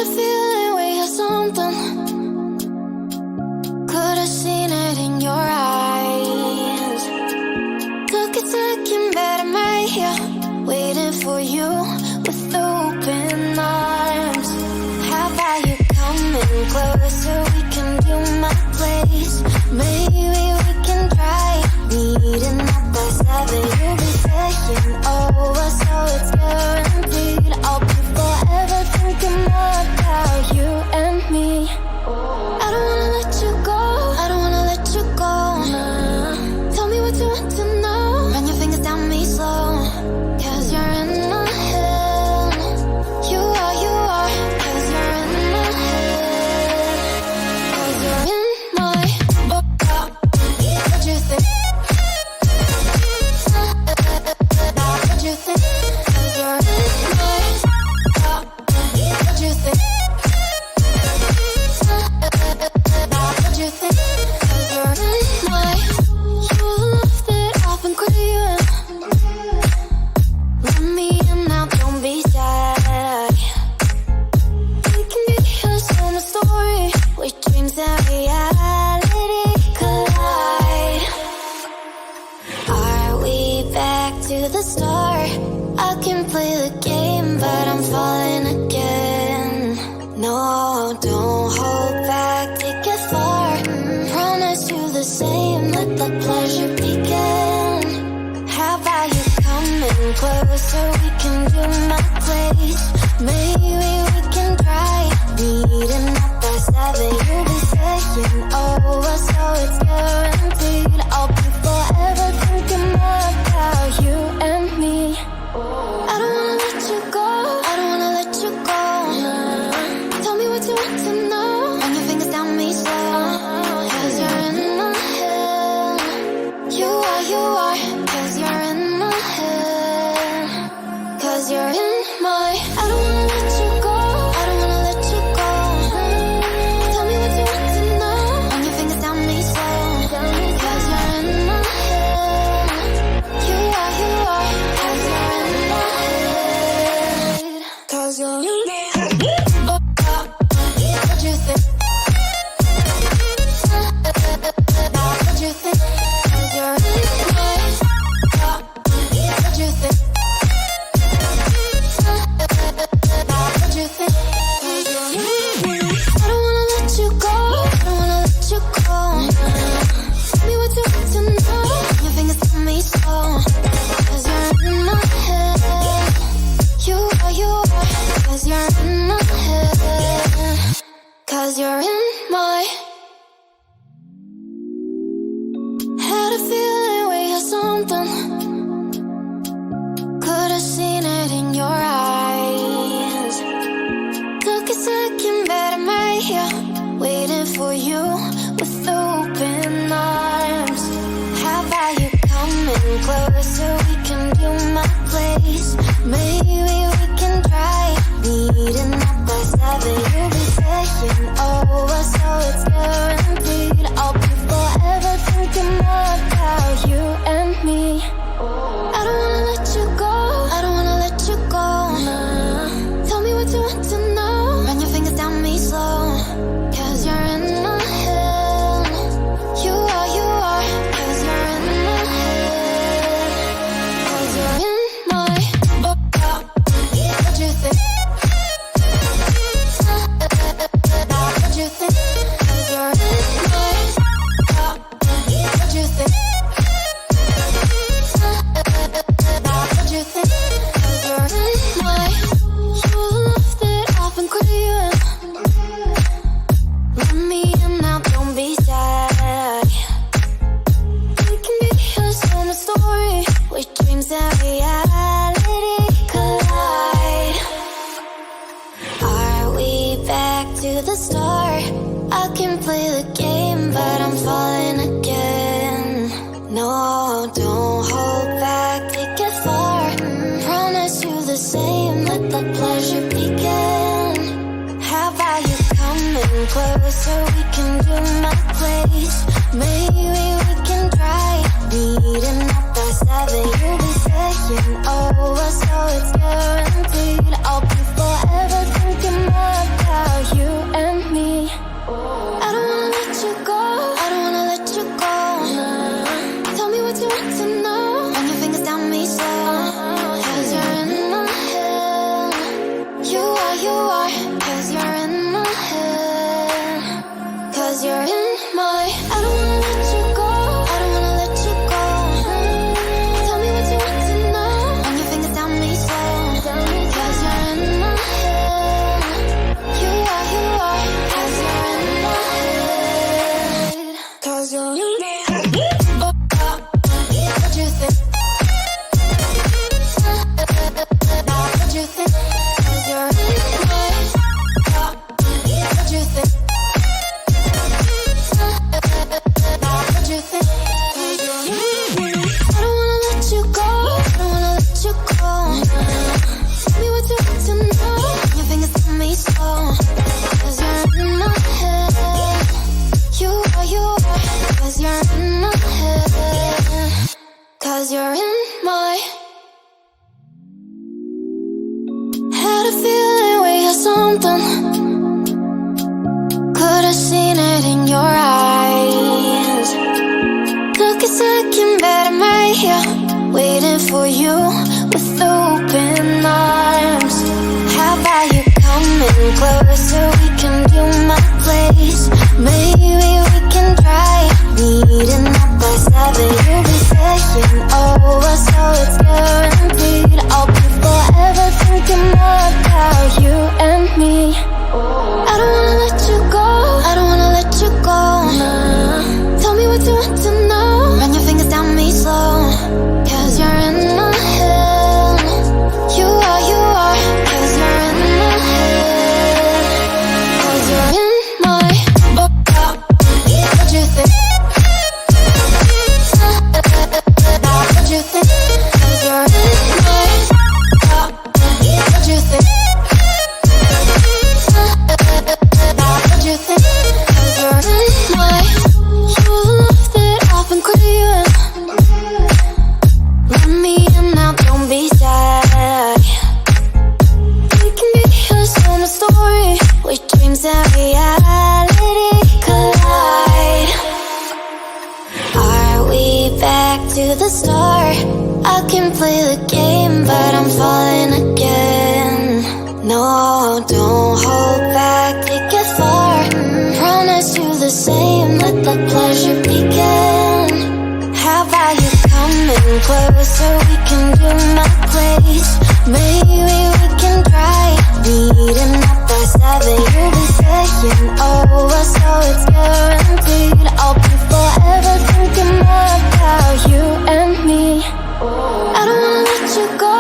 a feeling we had something. Could've seen it in your eyes. Took a second, but I'm right here, waiting for you with open arms. How about you coming closer? We can do my place. Maybe we can try meeting up by 7. You'll be taking over, so it's guaranteed. I'll be forever thinking more about you and me. I don't wanna let you go, I don't wanna let you go. Tell me what you want to know. Run your fingers down me slow, 'cause you're in my head. You are, 'cause you're in my head. 'Cause you're in my what you think? What you think? 'Cause you're in my what you think? What you think? 'Cause you're in my you're the love that I've been craving. Let me in now, don't be shy. We can get here, so my story, where dreams and reality collide. Are we back to the start? I can play the game, but I'm falling again. No, don't hold back, take it far. Promise you the same, let the pleasure begin. How about you coming closer? We can do my place. Maybe we can try meeting up by 7. You'll be taking over, so it's guaranteed. I'll be forever thinking more about you and me. I don't wanna let you go, I don't wanna let you go. Tell me what you want to know. Run your fingers down me slow, 'cause you're in my head. You are, 'cause you're in my head. 'Cause you're in my I don't wanna let you go, I don't wanna let you go. Tell me what you want to know. Run your fingers down me slow, 'cause you're in my head. You are, 'cause you're in my head. 'Cause you're in my head. What you think? What you think? 'Cause you're in my what you think? What you think? 'Cause you're in my I don't wanna let you go, I don't wanna let you go. Tell me what you want to know. Your fingers tell me so, 'cause you're in my head. You are, 'cause you're in my head. 'Cause you're in my had a feeling we had something. Could've seen it in your eyes. Took a second, but I'm right here, waiting for you with open arms. How about you coming closer? We can do my place. Maybe we can try meeting up by 7. You'll be taking over, so it's guaranteed. I'll be forever thinking more about you and me. I don't wanna let you go, I don't wanna let you go. Tell me what you want to know. Run your fingers down me slow, 'cause you're in my head. You are, 'cause you're in my head. 'Cause you're in my what you think? What you think? 'Cause you're in my what you think? What you think? 'Cause you're in my you're the love that I've been craving. Let me in now, don't be shy. We can get here, so my story, where dreams and reality collide. Are we back to the start? I can play the game, but I'm falling again. No, don't hold back, take it far. Promise you the same, let the pleasure begin. How about you coming closer? We can do my place. Maybe we can try meeting up by 7. You'll be taking over, so it's guaranteed. I'll be forever thinking more about 'cause you're in my. Had a feeling we had something. Could've seen it in your eyes. Took a second, but I'm right here, waiting for you with open arms. How about you coming closer? We can do my place. Maybe we can try meeting up by 7. You'll be saying over, so it's guaranteed. I'll be forever thinking about you and me. I don't wanna let you go, I don't wanna let you go. Tell me what you want to know. Run your fingers down me slow, 'cause you're in my head. You are, 'cause you're in my head. 'Cause you're in my. What you think? What you think? 'Cause you're in my. What you think? What you think? 'Cause you're in my. You love that I've been craving. Let me in now, don't be shy. We can be a summer story where dreams and reality collide. Are we back to the start? I can play the game, but I'm falling again. No, don't hold back, take it far. Promise you the same, let the pleasure begin. How about you coming closer? We can do my place. Maybe we can try meeting up by 7. You'll be saying over, so it's guaranteed. I'll be forever thinking more about you and me. I don't wanna let you go,